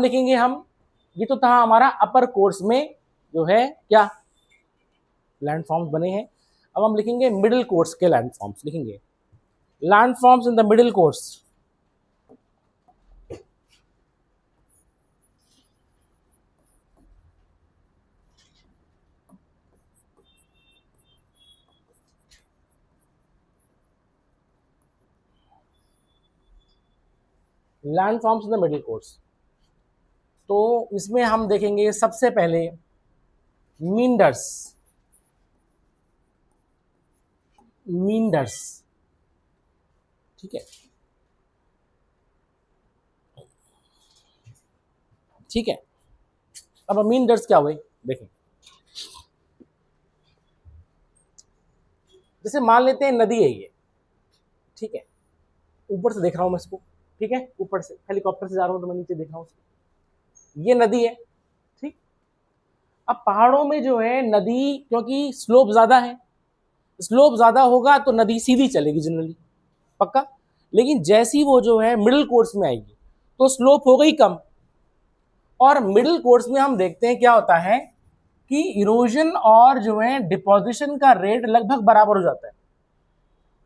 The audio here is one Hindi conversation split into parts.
लिखेंगे हम, ये तो था हमारा अपर कोर्स में जो है क्या लैंडफॉर्म्स बने हैं। अब हम लिखेंगे मिडिल कोर्स के लैंडफॉर्म्स, लिखेंगे landforms in the middle course. Landforms in the middle course, तो इसमें हम देखेंगे सबसे पहले मींडर्स। मींडर्स, ठीक है, ठीक है। अब मींडर्स क्या हुए देखें, जैसे मान लेते हैं नदी है ये, ठीक है, ऊपर से देख रहा हूं मैं इसको, ठीक है, ऊपर से हेलीकॉप्टर से जा रहा हूं तो मैं नीचे देख रहा हूं उसको, ये नदी है, ठीक। अब पहाड़ों में जो है नदी, क्योंकि स्लोप ज्यादा है, स्लोप ज्यादा होगा तो नदी सीधी चलेगी जनरली, पक्का। लेकिन जैसी वो जो है मिडिल कोर्स में आएगी तो स्लोप हो गई कम, और मिडिल कोर्स में हम देखते हैं क्या होता है कि इरोजन और जो है डिपोजिशन का रेट लगभग बराबर हो जाता है।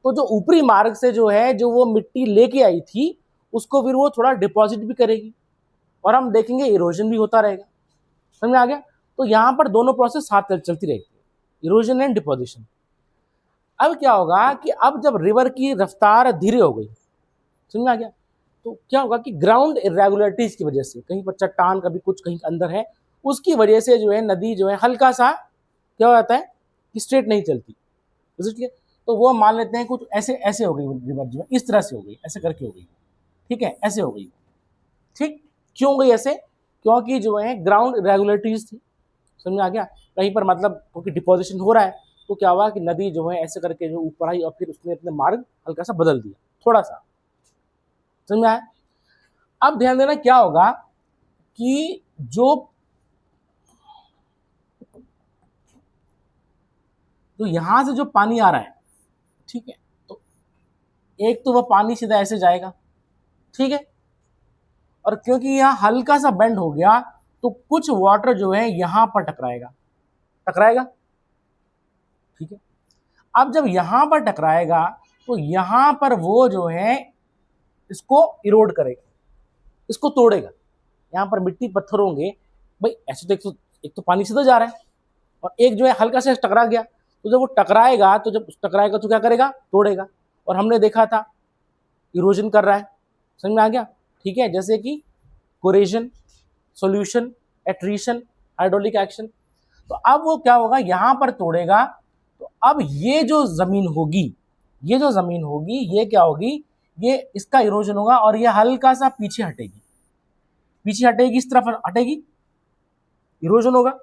तो जो ऊपरी मार्ग से जो है जो वो मिट्टी लेके आई थी उसको फिर वो थोड़ा डिपॉजिट भी करेगी, और हम देखेंगे इरोजन भी होता रहेगा। समझ में आ गया? तो यहाँ पर दोनों प्रोसेस साथ चलती रहेगी, इरोजन एंड डिपोजिशन। अब क्या होगा कि अब जब रिवर की रफ्तार धीरे हो गई, समझ में आ गया, तो क्या होगा कि ग्राउंड इरेगुलरिटीज की वजह से, कहीं पर चट्टान कभी कुछ कहीं अंदर है, उसकी वजह से जो है नदी जो है हल्का सा क्या हो जाता है कि स्ट्रेट नहीं चलती, ठीक है। तो वो मान लेते हैं कुछ ऐसे ऐसे हो गई रिवर, जो है इस तरह से हो गई, ऐसे करके हो गई, ठीक है, ऐसे हो गई, ठीक। क्यों हो गई ऐसे? क्योंकि जो है ग्राउंड इरेगुलरिटीज थी, समझ में आ गया। कहीं पर मतलब क्योंकि डिपोजिशन हो रहा है तो क्या हुआ कि नदी जो है ऐसे करके जो ऊपर आई और फिर उसने अपने मार्ग हल्का सा बदल दिया, थोड़ा सा, समझ में आया। अब ध्यान देना क्या होगा कि जो यहां से जो पानी आ रहा है, ठीक है, तो एक तो वह पानी सीधा ऐसे जाएगा, ठीक है, और क्योंकि यहां हल्का सा बेंड हो गया तो कुछ वाटर जो है यहां पर टकराएगा, टकराएगा, ठीक है। अब जब यहां पर टकराएगा तो यहां पर वो जो है इसको इरोड करेगा, इसको तोड़ेगा। यहाँ पर मिट्टी पत्थर होंगे भाई, ऐसे तो एक तो पानी सीधा जा रहा है और एक जो है हल्का से टकरा गया, तो जब वो टकराएगा तो जब टकराएगा तो क्या करेगा, तोड़ेगा। और हमने देखा था इरोजन कर रहा है, समझ में आ गया, ठीक है, जैसे कि कोरेजन, सॉल्यूशन, एट्रीशन, हाइड्रोलिक एक्शन। तो अब वो क्या होगा, यहां पर तोड़ेगा, तो अब ये जो जमीन होगी, ये जो जमीन होगी ये क्या होगी, ये इसका इरोजन होगा और ये हल्का सा पीछे हटेगी, पीछे हटेगी, इस तरफ हटेगी, इरोजन होगा।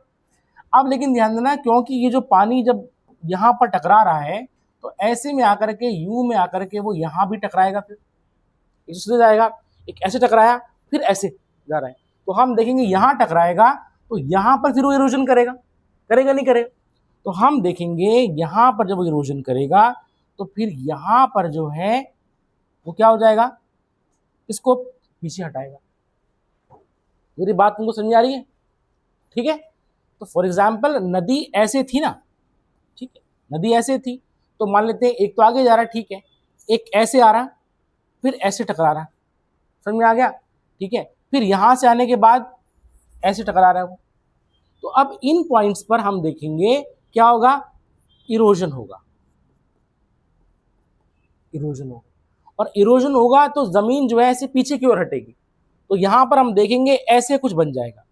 अब लेकिन ध्यान देना, क्योंकि ये जो पानी जब यहां पर टकरा रहा है तो ऐसे में आकर के यू में आकर के वो यहां भी टकराएगा, फिर इससे जाएगा, एक ऐसे टकराया फिर ऐसे जा रहा है, तो हम देखेंगे यहां टकराएगा तो यहां पर फिर वो इरोजन करेगा, करेगा नहीं करेगा? तो हम देखेंगे यहां पर जब वो इरोजन करेगा तो फिर यहां पर जो है वो क्या हो जाएगा, इसको पीछे हटाएगा। मेरी बात तुमको समझ आ रही है? ठीक है। तो फॉर एग्जाम्पल नदी ऐसे थी ना, ठीक है, नदी ऐसे थी, तो मान लेते हैं एक तो आगे जा रहा है, ठीक है, एक ऐसे आ रहा, फिर ऐसे टकरा रहा, समझ में आ गया, ठीक है, फिर यहां से आने के बाद ऐसे टकरा रहा है वो। तो अब इन पॉइंट्स पर हम देखेंगे क्या होगा, इरोजन होगा, इरोजन होगा, और इरोजन होगा तो जमीन जो है ऐसे पीछे की ओर हटेगी, तो यहां पर हम देखेंगे ऐसे कुछ बन जाएगा,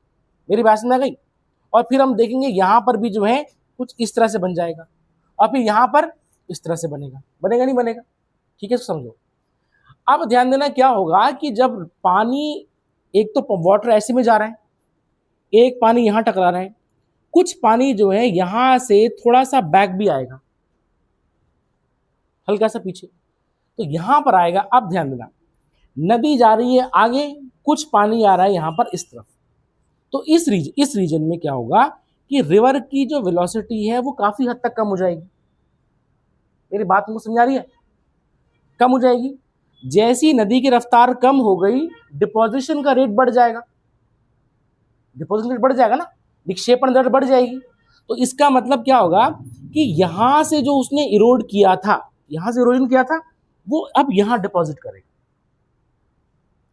मेरी बात समझ आ गई। और फिर हम देखेंगे यहां पर भी जो है कुछ इस तरह से बन जाएगा, और फिर यहां पर इस तरह से बनेगा, बनेगा नहीं बनेगा, ठीक है, समझो। अब ध्यान देना क्या होगा कि जब पानी, एक तो वाटर ऐसे में जा रहा है, एक पानी यहां टकरा रहा है, कुछ पानी जो है यहां से थोड़ा सा बैक भी आएगा, हल्का सा पीछे, तो यहां पर आएगा। अब ध्यान देना, नदी जा रही है आगे, कुछ पानी आ रहा है यहां पर इस तरफ, तो इस रीजन में क्या होगा कि रिवर की जो वेलोसिटी है वो काफी हद तक कम हो जाएगी। मेरी बात तुमको समझ आ रही है? कम हो जाएगी। जैसी नदी की रफ्तार कम हो गई, डिपोजिशन का रेट बढ़ जाएगा, डिपॉजिशन रेट बढ़ जाएगा ना, निक्षेपण दर बढ़ जाएगी। तो इसका मतलब क्या होगा कि यहां से जो उसने इरोड किया था, यहां से इरोजन किया था, वो अब यहां डिपॉजिट करेगा।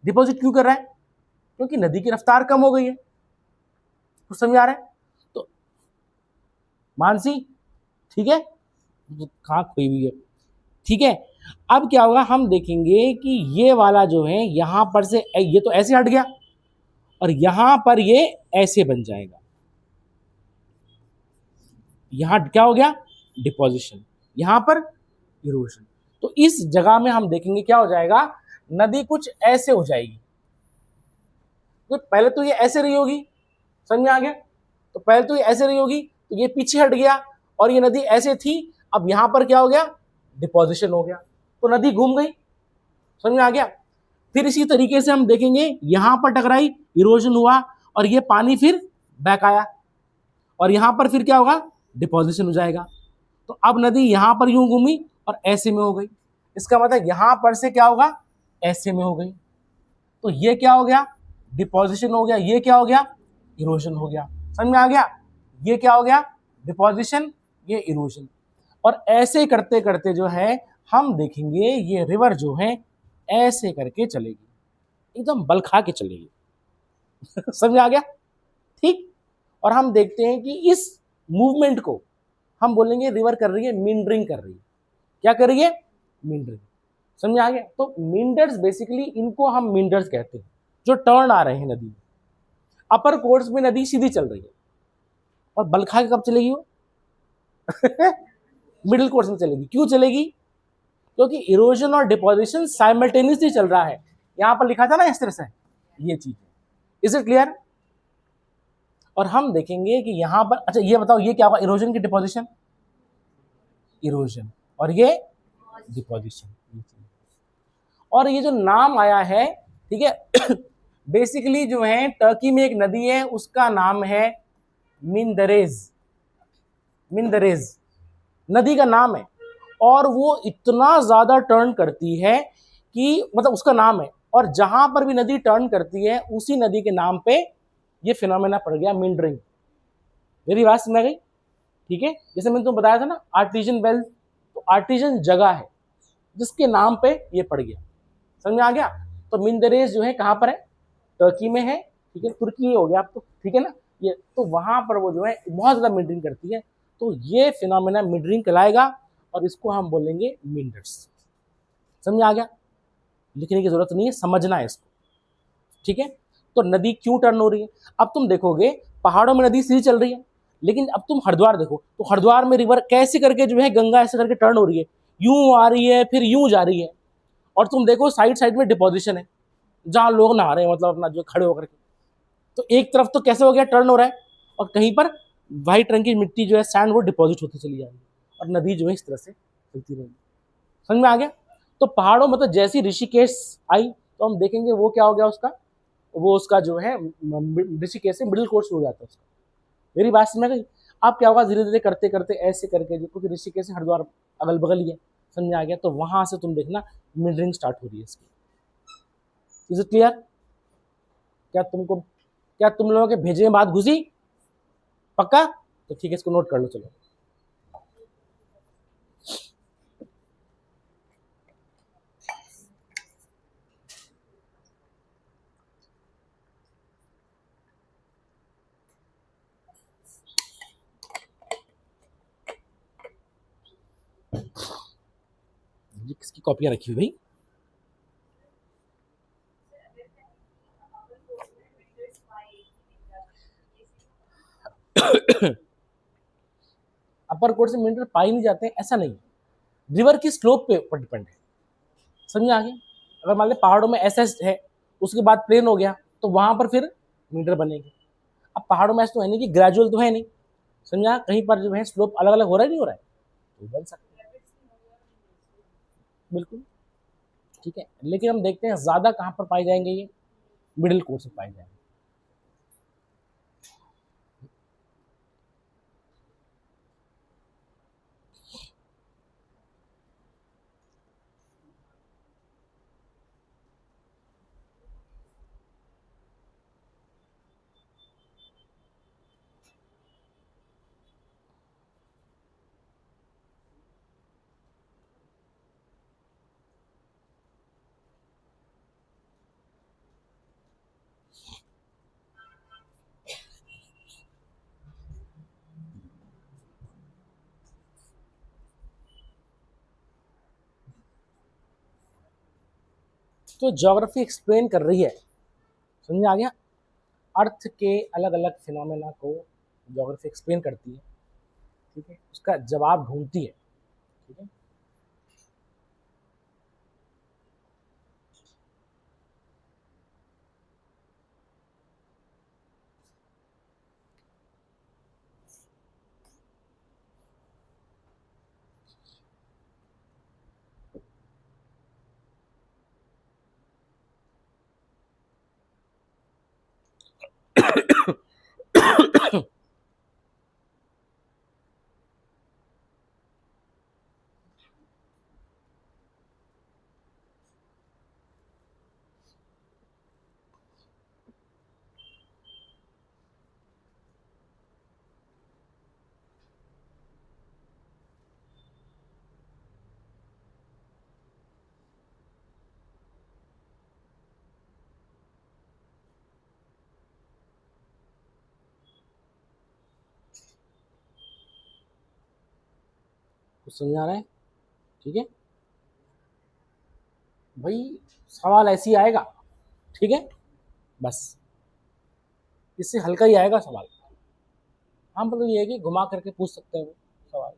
डिपॉजिट क्यों कर रहा है? क्योंकि नदी की रफ्तार कम हो गई है। कुछ समझ आ रहा है? तो मानसी ठीक है, कहाँ खोई हुई है, ठीक है। अब क्या होगा, हम देखेंगे कि ये वाला जो है यहां पर से ये तो ऐसे हट गया और यहां पर ये ऐसे बन जाएगा। यहां क्या हो गया? डिपोजिशन, यहां पर इरोजन। तो इस जगह में हम देखेंगे क्या हो जाएगा, नदी कुछ ऐसे हो जाएगी। तो पहले तो ये ऐसे रही होगी, समझ में आ गया? तो पहले तो ये ऐसे रही होगी, तो ये पीछे हट गया और ये नदी ऐसे थी, अब यहां पर क्या हो गया? डिपोजिशन हो गया, तो नदी घूम गई। समझ में आ गया? फिर इसी तरीके से हम देखेंगे, यहां पर टकराई, इरोजन हुआ और ये पानी फिर बैक आया और यहां पर फिर क्या होगा? डिपोजिशन हो जाएगा। तो अब नदी यहां पर यूं घूमी और ऐसे में हो गई। इसका मतलब यहां पर से क्या होगा? ऐसे में हो गई। तो ये क्या हो गया? डिपोजिशन हो गया। ये क्या हो गया? इरोजन हो गया। समझ में आ गया? ये क्या हो गया? डिपोजिशन, ये इरोजन। और ऐसे करते करते जो है हम देखेंगे ये रिवर जो है ऐसे करके चलेगी, एकदम बल खा के चलेगी। समझ में आ गया? ठीक। और हम देखते हैं कि इस मूवमेंट को हम बोलेंगे रिवर कर रही है मिंडरिंग कर रही है। क्या कर रही है? मिंडरिंग। समझ में आ गया? तो मिंडर्स बेसिकली, इनको हम मिंडर्स कहते हैं, जो टर्न आ रहे हैं नदी में। अपर कोर्स में नदी सीधी चल रही है और बलखा के कब चलेगी वो? मिडिल कोर्स में चलेगी। क्यों चलेगी? क्योंकि इरोजन और डिपोजिशन साइमल्टेनियसली चल रहा है। यहां पर लिखा था ना इस तरह से, ये चीज। Is it clear? और हम देखेंगे कि यहां पर, अच्छा ये बताओ, ये क्या होगा? इरोजन की डिपोजिशन, इरोजन, और ये डिपोजिशन। और ये जो नाम आया है, ठीक है, बेसिकली जो है टर्की में एक नदी है, उसका नाम है मिंदरेज। मिंदरेज नदी का नाम है और वो इतना ज्यादा टर्न करती है कि मतलब उसका नाम है, और जहां पर भी नदी टर्न करती है उसी नदी के नाम पे ये फिनोमेना पड़ गया, मिंडरिंग। मेरी बात समझ गई? ठीक है, जैसे मैंने तुमको बताया था ना आर्टिजन वेल, तो आर्टिजन जगह है जिसके नाम पे ये पड़ गया। समझ में आ गया? तो मिंदरेज जो है कहां पर है? टर्की में है। ठीक है, तुर्की हो गया आप तो, ठीक है ना, ये तो वहां पर वो जो है बहुत ज्यादा मिंडरिंग करती है। तो ये फिनोमेना मिंडरिंग कहलाएगा और इसको हम बोलेंगे मिंडर्स। समझ आ गया? लिखने की जरूरत नहीं है, समझना है इसको। ठीक है, तो नदी क्यों टर्न हो रही है? अब तुम देखोगे पहाड़ों में नदी सीधी चल रही है, लेकिन अब तुम हरिद्वार देखो तो हरिद्वार में रिवर कैसे करके जो है गंगा ऐसे करके टर्न हो रही है, यूं आ रही है फिर यूं जा रही है। और तुम देखो साइड साइड में डिपोजिशन है जहां लोग नहा रहे हैं, मतलब अपना जो खड़े होकर के। तो एक तरफ तो कैसे हो गया? टर्न हो रहा है, और कहीं पर व्हाइट रंग की मिट्टी जो है सैंड वो डिपॉजिट होती चली जा रही है और नदी जो है इस तरह से चलती रहेगी। समझ में आ गया? तो पहाड़ों मतलब जैसी ऋषिकेश आई तो हम देखेंगे वो क्या हो गया उसका, वो उसका जो है ऋषिकेश से मिडिल कोर्स हो जाता है उसका। मेरी बात समझ गई? अब क्या होगा, धीरे धीरे करते करते ऐसे करके, जो क्योंकि ऋषिकेश से हरिद्वार अगल बगल ही है, समझ में आ गया? तो वहां से तुम देखना मिडरिंग स्टार्ट हो रही है इसकी। Is it clear? क्या तुम लोगों के भेजे में बात घुसी? पक्का? तो ठीक है, इसको नोट कर लो। चलो, ये किसकी कॉपियां रखी हुई भाई? अपर कोर्ट से मिनट पाई नहीं जाते हैं ऐसा नहीं, रिवर की स्लोप पे ऊपर डिपेंड है। समझ आ गया? अगर मान लो पहाड़ों में ऐसा है, उसके बाद प्लेन हो गया, तो वहां पर फिर मीटर बनेगी। अब पहाड़ों में ऐसा तो है नहीं कि ग्रेजुअल तो है नहीं, समझा? कहीं पर जो है स्लोप अलग अलग हो रहा है, नहीं हो रहा है, तो बन सकता है। बिल्कुल ठीक है, लेकिन हम देखते हैं ज्यादा कहाँ पर पाए जाएंगे, ये मिडिल कोर्स में पाए जाएंगे। तो ज्योग्राफी एक्सप्लेन कर रही है, समझ में आ गया। अर्थ के अलग अलग फिनोमेना को ज्योग्राफी एक्सप्लेन करती है, ठीक है, उसका जवाब ढूंढती है, ठीक है। कुछ समझ आ रहा है, ठीक है भाई, सवाल ऐसे ही आएगा, ठीक है, बस इससे हल्का ही आएगा सवाल। हाँ मतलब ये है कि घुमा करके पूछ सकते हैं वो सवाल।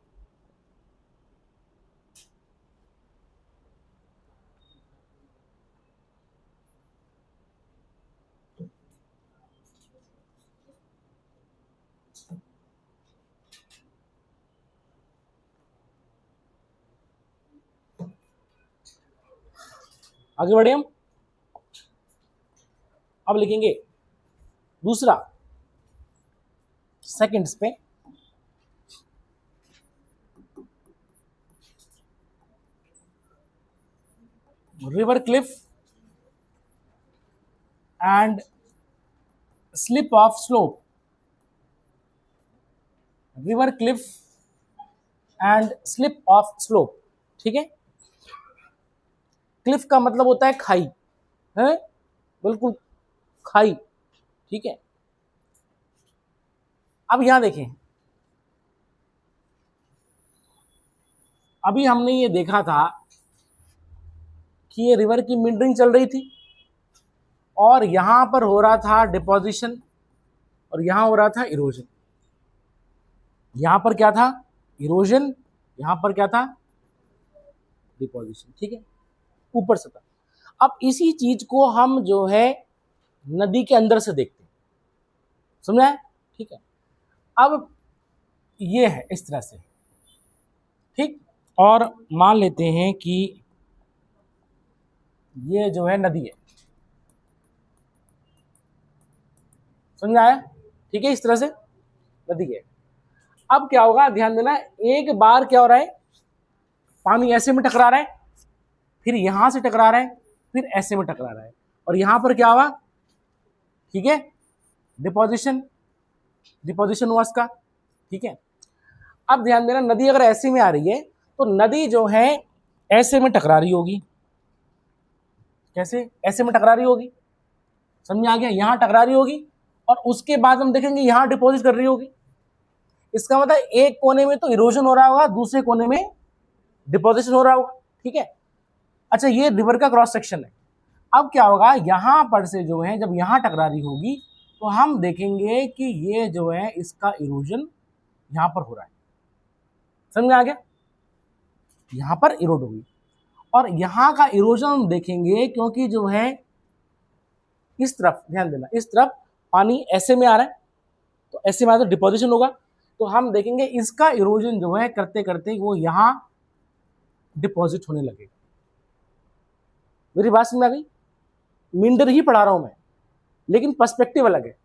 आगे बढ़े हम, अब लिखेंगे दूसरा सेकंड्स पे, river Cliff and slip of slope, river Cliff and slip of slope, ठीक है। क्लिफ का मतलब होता है खाई, है बिल्कुल खाई, ठीक है। अब यहां देखें, अभी हमने ये देखा था कि ये रिवर की मिंडरिंग चल रही थी और यहां पर हो रहा था डिपोजिशन और यहां हो रहा था इरोजन। यहां पर क्या था, इरोजन, यहां पर क्या था, डिपोजिशन, ठीक है, ऊपर से था। अब इसी चीज को हम जो है नदी के अंदर से देखते हैं, समझा है, ठीक है। अब ये है इस तरह से, ठीक, और मान लेते हैं कि ये जो है नदी है, समझ आया, ठीक है, इस तरह से नदी है। अब क्या होगा, ध्यान देना, एक बार क्या हो रहा है, पानी ऐसे में टकरा रहा है, फिर यहां से टकरा रहा है, फिर ऐसे में टकरा रहा है, और यहां पर क्या हुआ, ठीक है, डिपोजिशन, डिपोजिशन हुआ इसका, ठीक है। अब ध्यान देना, नदी अगर ऐसे में आ रही है तो नदी जो है ऐसे में टकरा रही होगी, कैसे, ऐसे में टकरा रही होगी, समझ आ गया, यहां टकरा रही होगी और उसके बाद हम देखेंगे यहां डिपोजिट कर रही होगी। इसका मतलब एक कोने में तो इरोजन हो रहा होगा, दूसरे कोने में डिपोजिशन हो रहा होगा, ठीक है। अच्छा, ये रिवर का क्रॉस सेक्शन है। अब क्या होगा, यहां पर से जो है जब यहां टकरा रही होगी तो हम देखेंगे कि ये जो है इसका इरोजन यहां पर हो रहा है, समझ में आ गया, यहां पर इरोड होगी और यहां का इरोजन हम देखेंगे क्योंकि जो है इस तरफ, ध्यान देना, इस तरफ पानी ऐसे में आ रहा है तो ऐसे में आ तो डिपोजिशन होगा, तो हम देखेंगे इसका इरोजन जो है करते करते वो यहां डिपॉजिट होने लगेगा। मेरी बात समझ में आ गई, मिंडर ही पढ़ा रहा हूं मैं लेकिन पर्सपेक्टिव अलग है,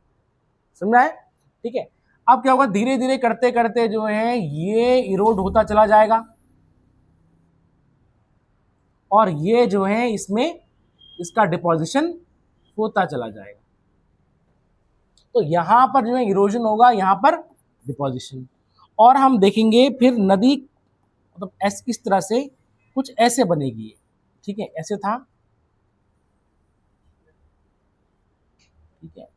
समझ आया, ठीक है। अब क्या होगा, धीरे धीरे करते करते जो है ये इरोड होता चला जाएगा और ये जो है इसमें इसका डिपोजिशन होता चला जाएगा, तो यहां पर जो है इरोजन होगा, यहां पर डिपोजिशन, और हम देखेंगे फिर नदी मतलब इस तरह से कुछ ऐसे बनेगी, ठीक है, ऐसे था, ठीक है।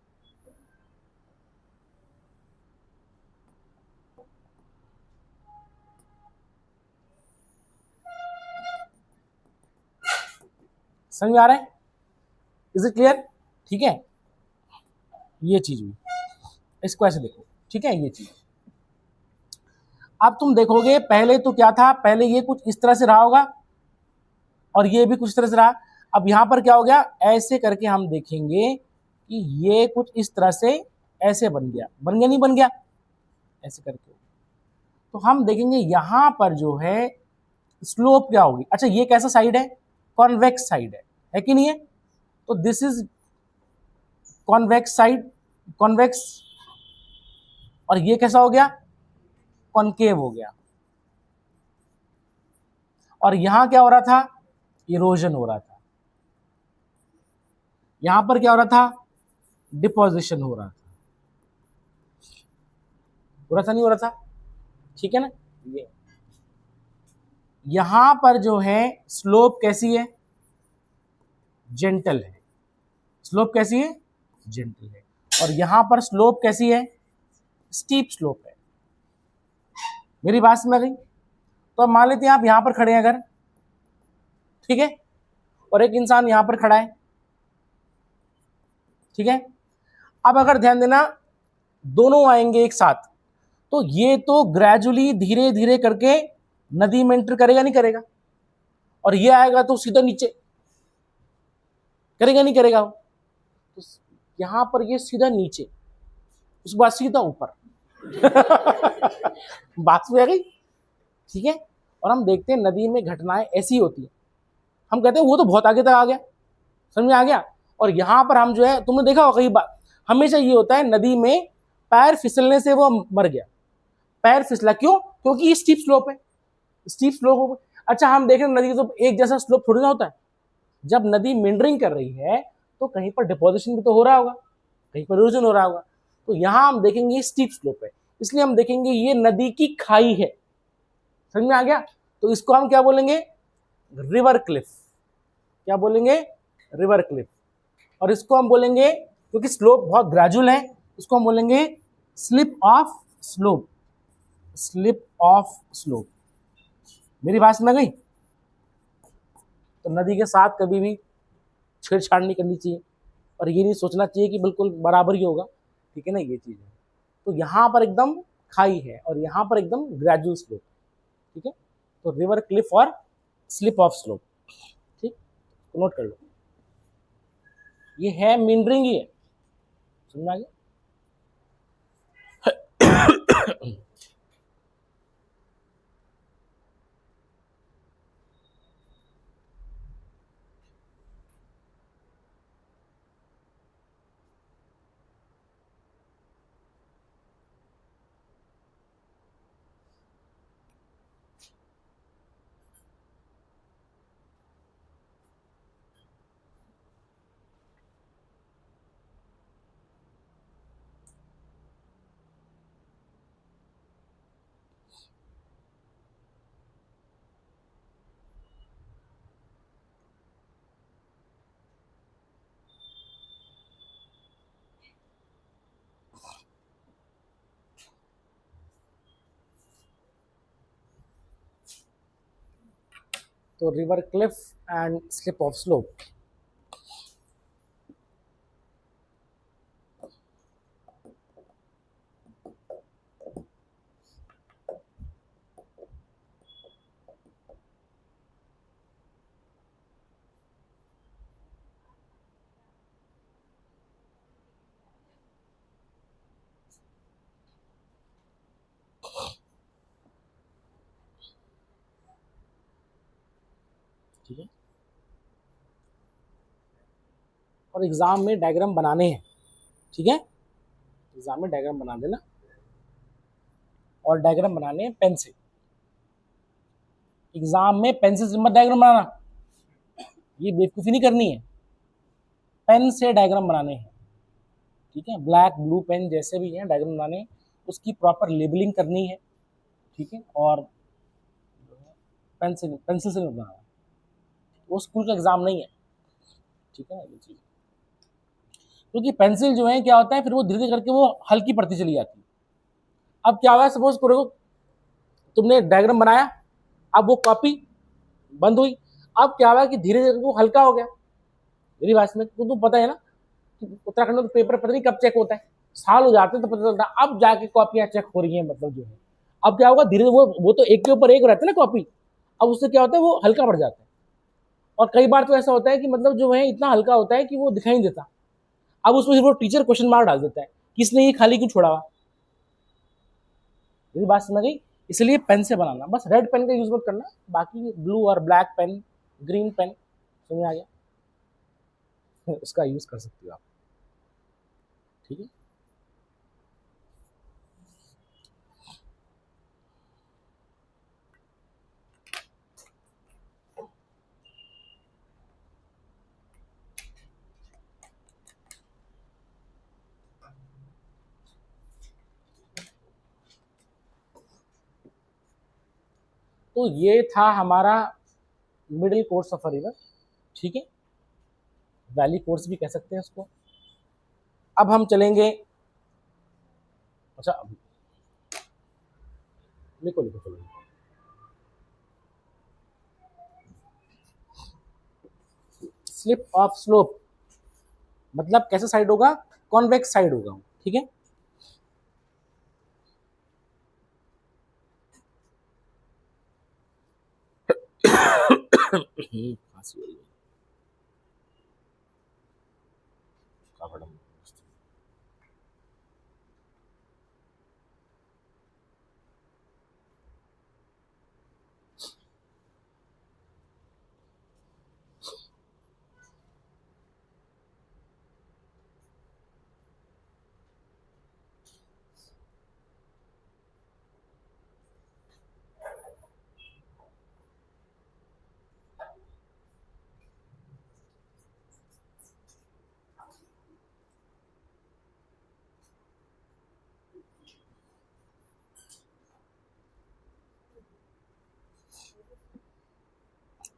समझ में आ रहा है, इज इट क्लियर? ठीक है, ये चीज भी, इसको ऐसे देखो, ठीक है, ये चीज। अब तुम देखोगे पहले तो क्या था, पहले ये कुछ इस तरह से रहा होगा और ये भी कुछ इस तरह से रहा। अब यहां पर क्या हो गया, ऐसे करके हम देखेंगे कि ये कुछ इस तरह से ऐसे बन गया, बन गया नहीं बन गया, ऐसे करके। तो हम देखेंगे यहां पर जो है स्लोप क्या होगी। अच्छा, ये कैसा साइड है, कॉन्वेक्स साइड है कि नहीं है? तो this is convex side, convex. और ये कैसा हो गया, कॉनकेव हो गया। और यहां क्या हो रहा था, इरोजन हो रहा था। यहां पर क्या हो रहा था, डिपोजिशन हो रहा था, नहीं हो रहा था? ठीक है ना। ये यहां पर जो है स्लोप कैसी है, जेंटल है। स्लोप कैसी है, जेंटल है। और यहां पर स्लोप कैसी है, स्टीप स्लोप है। मेरी बात समझ गई? तो अब मान लेते हैं आप यहां पर खड़े हैं अगर, ठीक है, और एक इंसान यहां पर खड़ा है, ठीक है। अब अगर ध्यान देना, दोनों आएंगे एक साथ, तो ये तो ग्रेजुअली धीरे धीरे करके नदी में एंटर करेगा नहीं करेगा, और ये आएगा तो सीधा नीचे करेगा नहीं करेगा। तो यहां पर ये सीधा नीचे, उसके बाद सीधा ऊपर। बात समझ आ गई? ठीक है। और हम देखते हैं नदी में घटनाएं ऐसी होती है, हम कहते हैं वो तो बहुत आगे तक आ गया, समझ में आ गया। और यहां पर हम जो है, तुमने देखा होगा कई बार, हमेशा ये होता है नदी में पैर फिसलने से वो मर गया, पैर फिसला, क्यों? क्योंकि ये स्टीप स्लोप है, स्टीप स्लोप हो। अच्छा, हम देख रहे हैं नदी तो एक जैसा स्लोप थोड़ी ना होता है। जब नदी मेंडरिंग कर रही है तो कहीं पर डिपोजिशन भी तो हो रहा होगा, कहीं पर इरोजन हो रहा होगा। तो यहां हम देखेंगे स्टीप स्लोप है, इसलिए हम देखेंगे ये नदी की खाई है। समझ में आ गया? तो इसको हम क्या बोलेंगे, रिवर क्लिफ। क्या बोलेंगे, रिवर क्लिफ। और इसको हम बोलेंगे, क्योंकि स्लोप बहुत ग्रेजुअल है, इसको हम बोलेंगे slip of slope, slip of slope. मेरी बात समझ गई? तो नदी के साथ कभी भी छेड़छाड़ नहीं करनी चाहिए, और ये नहीं सोचना चाहिए कि बिल्कुल बराबर ही होगा, ठीक है ना, ये चीज है। तो यहाँ पर एकदम खाई है और यहाँ पर एकदम ग्रेजुअल स्लोप, ठीक है। तो रिवर क्लिफ और स्लिप ऑफ स्लोप, ठीक, तो नोट कर लो, ये है मींडरिंग ही है, समझ आ गया? तो river Cliff and slip of slope, ठीक है। और एग्जाम में डायग्राम बनाने हैं, ठीक है, एग्जाम में डायग्राम बना देना, और डायग्राम बनाने हैं पेन से। एग्जाम में पेंसिल से मत डायग्राम बनाना, ये बेवकूफ़ी नहीं करनी है, पेन से डायग्राम बनाने हैं, ठीक है। ब्लैक ब्लू पेन जैसे भी हैं डायग्राम बनाने हैं, उसकी प्रॉपर लेबलिंग करनी है, ठीक है। और पेंसिल से नहीं बनाना, वो स्कूल का एग्जाम नहीं है, ठीक है ना, ये चीज़। क्योंकि पेंसिल जो है क्या होता है, फिर वो धीरे धीरे करके वो हल्की पड़ती चली जाती है। अब क्या हुआ, सपोज करो तुमने डायग्राम बनाया, अब वो कॉपी बंद हुई, अब क्या हुआ कि धीरे धीरे वो हल्का हो गया, मेरी बात में तो पता है ना कि उत्तराखंड में तो पेपर पता नहीं कब चेक होता है, साल हो जाते हैं तो पता चलता है, अब जाके कॉपियां चेक हो रही हैं, मतलब जो है अब क्या होगा धीरे वो तो एक के ऊपर एक रहता है ना कॉपी, अब उससे क्या होता है वो हल्का पड़ जाता है। और कई बार तो ऐसा होता है कि मतलब जो है इतना हल्का होता है कि वो दिखाई नहीं देता, अब उसमें वो टीचर क्वेश्चन मार्क डाल देता है किसने ये खाली क्यों छोड़ा हुआ। मेरी बात समझ गई? इसलिए पेन से बनाना, बस रेड पेन का यूज मत करना, बाकी ब्लू और ब्लैक पेन, ग्रीन पेन, समझ आ गया, उसका यूज कर सकते हो आप। ठीक है, तो ये था हमारा middle course of a river. ठीक है, वैली कोर्स भी कह सकते हैं उसको। अब हम चलेंगे, अच्छा लिखो लिखो चलो, स्लिप ऑफ स्लोप मतलब कैसा साइड होगा, कॉन्वेक्स साइड होगा। ठीक है, खांसी हो रही है, काफड़म।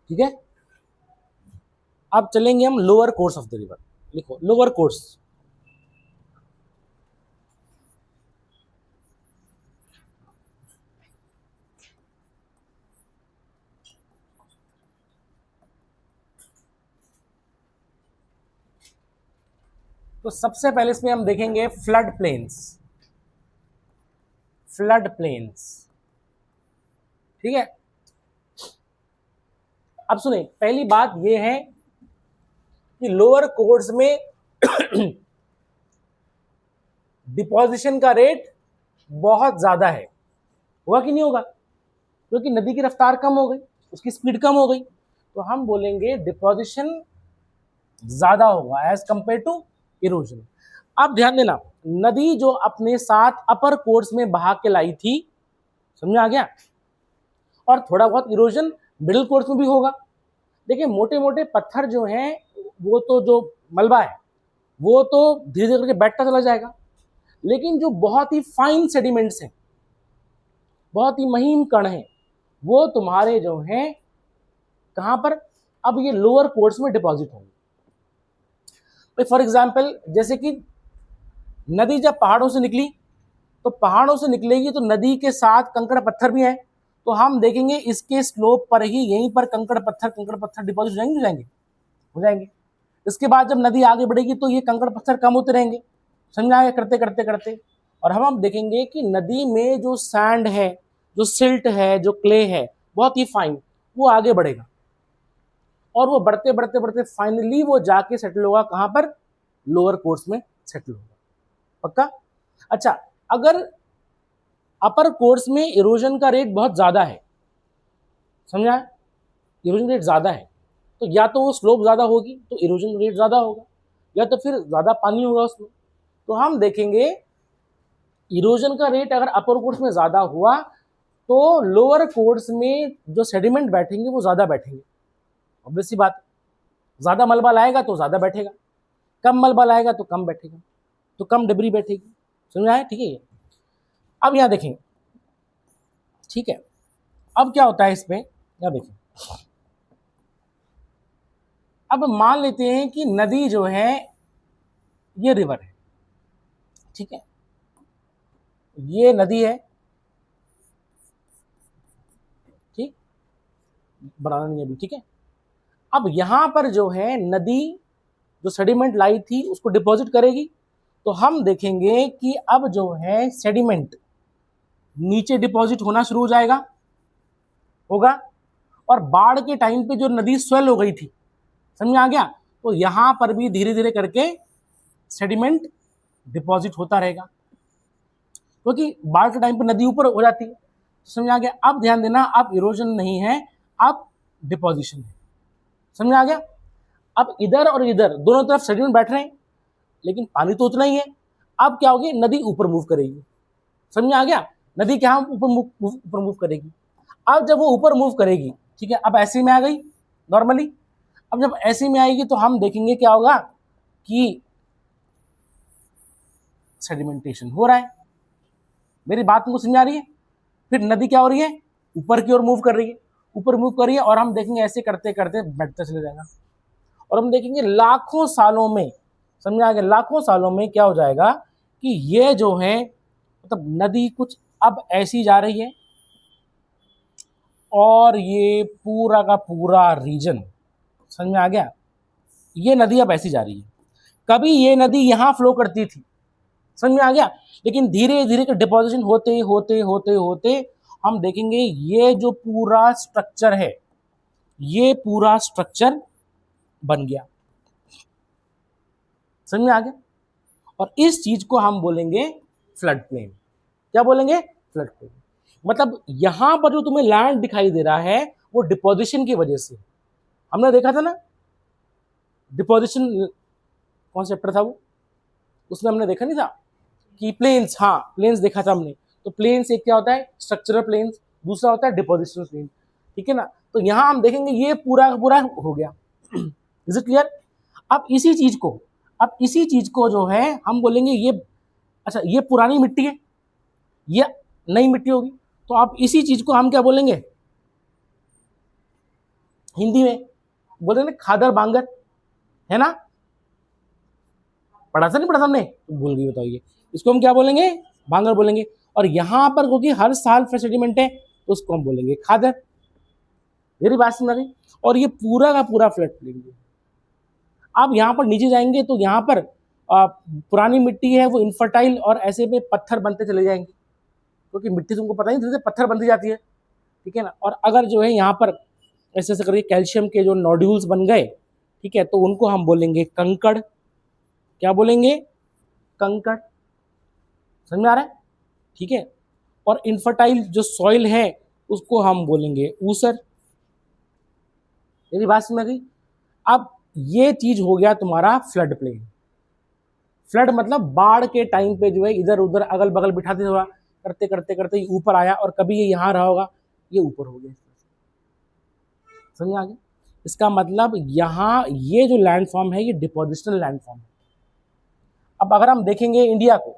ठीक है, अब चलेंगे हम lower course of the river. लिखो लोअर कोर्स, तो सबसे पहले इसमें हम देखेंगे फ्लड प्लेन्स, फ्लड प्लेन्स। ठीक है, अब सुने, पहली बात यह है कि लोअर कोर्स में डिपोजिशन का रेट बहुत ज्यादा है, होगा कि नहीं होगा, क्योंकि नदी की रफ्तार कम हो गई, उसकी स्पीड कम हो गई, तो हम बोलेंगे डिपोजिशन ज्यादा होगा एज कंपेयर टू इरोजन। अब ध्यान देना, नदी जो अपने साथ अपर कोर्स में बहा के लाई थी, समझ में आ गया, और थोड़ा बहुत इरोजन मिडिल कोर्स में भी होगा। देखिए मोटे मोटे पत्थर जो हैं, वो तो जो मलबा है वो तो धीरे धीरे करके बैठता चला जाएगा, लेकिन जो बहुत ही फाइन सेडिमेंट्स हैं, बहुत ही महीन कण हैं, वो तुम्हारे जो हैं कहां पर, अब ये लोअर कोर्स में डिपॉजिट होंगे। फॉर एग्जाम्पल जैसे कि नदी जब पहाड़ों से निकली, तो पहाड़ों से निकलेगी तो नदी के साथ कंकड़ पत्थर भी हैं, तो हम देखेंगे इसके स्लोप पर ही यहीं पर कंकड़ पत्थर डिपॉजिट हो जाएंगे, हो जाएंगे। इसके बाद जब नदी आगे बढ़ेगी तो ये कंकड़ पत्थर कम होते रहेंगे, समझ आएगा, करते करते करते। और हम देखेंगे कि नदी में जो सैंड है, जो सिल्ट है, जो क्ले है, बहुत ही फाइन, वो आगे बढ़ेगा, और वो बढ़ते बढ़ते बढ़ते फाइनली वो जाके सेटल होगा कहां पर, लोअर कोर्स में सेटल होगा। पक्का? अच्छा, अगर अपर कोर्स में इरोजन का रेट बहुत ज्यादा है, समझा, इरोजन रेट ज्यादा है, तो या तो वो स्लोप ज्यादा होगी तो इरोजन रेट ज्यादा होगा, या तो फिर ज्यादा पानी होगा उसमें। तो हम देखेंगे इरोजन का रेट अगर अपर कोर्स में ज्यादा हुआ तो लोअर कोर्स में जो सेडिमेंट बैठेंगे वो ज्यादा बैठेंगे, ऑब्वियस सी बात है। ज्यादा मलबा लाएगा तो ज्यादा बैठेगा, कम मलबा लाएगा तो कम बैठेगा, तो कम डिब्री बैठेगी, समझ आया? ठीक है, ये अब यहां देखें, ठीक है, अब क्या होता है इसमें, यहां देखें, अब मान लेते हैं कि नदी जो है ये रिवर है, ठीक है, ये नदी है, ठीक, बनाना नहीं अभी, ठीक है। अब यहां पर जो है नदी जो सेडिमेंट लाई थी उसको डिपॉजिट करेगी। तो हम देखेंगे कि अब जो है सेडिमेंट नीचे डिपॉजिट होना शुरू हो जाएगा, होगा। और बाढ़ के टाइम पे जो नदी स्वेल हो गई थी, समझ में आ गया, तो यहां पर भी धीरे धीरे करके सेडिमेंट डिपॉजिट होता रहेगा, क्योंकि बाढ़ के टाइम पे नदी ऊपर हो जाती है। समझ आ गया। अब ध्यान देना, अब इरोजन नहीं है, अब डिपोजिशन है। समझ आ गया। अब इधर और इधर दोनों तरफ सेडिमेंट बैठ रहे हैं, लेकिन पानी तो उतना ही है। अब क्या होगी, नदी ऊपर मूव करेगी। समझ आ गया। नदी क्या ऊपर मूव करेगी। अब जब वो ऊपर मूव करेगी, ठीक है, अब ऐसे में आ गई नॉर्मली। अब जब ऐसे में आएगी तो हम देखेंगे क्या होगा कि सेडिमेंटेशन हो रहा है। मेरी बात तुमको समझ आ रही है। फिर नदी क्या हो रही है, ऊपर की ओर मूव कर रही है, ऊपर मूव कर रही है, और हम देखेंगे ऐसे करते करते बढ़ते चले जाएगा। और हम देखेंगे लाखों सालों में, समझ आ गया, लाखों सालों में क्या हो जाएगा कि ये जो है मतलब नदी कुछ अब ऐसी जा रही है, और ये पूरा का पूरा रीजन, समझ में आ गया, ये नदी अब ऐसी जा रही है। कभी ये नदी यहां फ्लो करती थी, समझ में आ गया, लेकिन धीरे धीरे डिपोजिशन होते होते होते होते हम देखेंगे ये जो पूरा स्ट्रक्चर है, ये पूरा स्ट्रक्चर बन गया। समझ में आ गया। और इस चीज को हम बोलेंगे फ्लड प्लेन। क्या बोलेंगे, फ्लड प्लेन। मतलब यहां पर जो तुम्हें लैंड दिखाई दे रहा है वो डिपोजिशन की वजह से। हमने देखा था ना डिपोजिशन, कौन सा चैप्टर था वो, उसमें हमने देखा नहीं था कि प्लेन्स, हाँ प्लेन्स देखा था हमने। तो प्लेन्स एक क्या होता है, स्ट्रक्चरल प्लेन्स, दूसरा होता है डिपोजिशनल प्लेन, ठीक है ना। तो यहां हम देखेंगे ये पूरा का पूरा हो गया। Is it clear. अब इसी चीज को जो है हम बोलेंगे ये, अच्छा ये पुरानी मिट्टी है, ये नई मिट्टी होगी, तो आप इसी चीज को हम क्या बोलेंगे, हिंदी में बोलेंगे खादर बांगर, है ना। पढ़ा था नहीं पढ़ा था हमने, तो भूल गई, बताइए। इसको हम क्या बोलेंगे, बांगर बोलेंगे। और यहां पर क्योंकि हर साल फ्रेश सेडिमेंट है तो उसको हम बोलेंगे खादर। मेरी बात समझ गई। और ये पूरा का पूरा फ्लड प्लेन। आप यहाँ पर नीचे जाएंगे तो यहाँ पर पुरानी मिट्टी है वो इनफर्टाइल, और ऐसे में पत्थर बनते चले जाएंगे, क्योंकि मिट्टी तुमको पता ही धीरे धीरे पत्थर बनती जाती है, ठीक है ना। और अगर जो है यहाँ पर ऐसे ऐसे करके कैल्शियम के जो नोड्यूल्स बन गए, ठीक है, तो उनको हम बोलेंगे कंकड़। क्या बोलेंगे, कंकड़। समझ में आ रहा है, ठीक है। और इनफर्टाइल जो सॉइल है उसको हम बोलेंगे ऊसर। मेरी बात समझ गई। अब ये चीज हो गया तुम्हारा फ्लड प्लेन। फ्लड मतलब बाढ़ के टाइम पे जो है इधर उधर अगल बगल बिठाते हुआ करते करते करते ऊपर आया, और कभी ये यहां रहा होगा, ये ऊपर हो गया। समझ आ गया। इसका मतलब यहां ये जो लैंडफॉर्म है ये डिपोजिशनल लैंडफॉर्म है। अब अगर हम देखेंगे इंडिया को,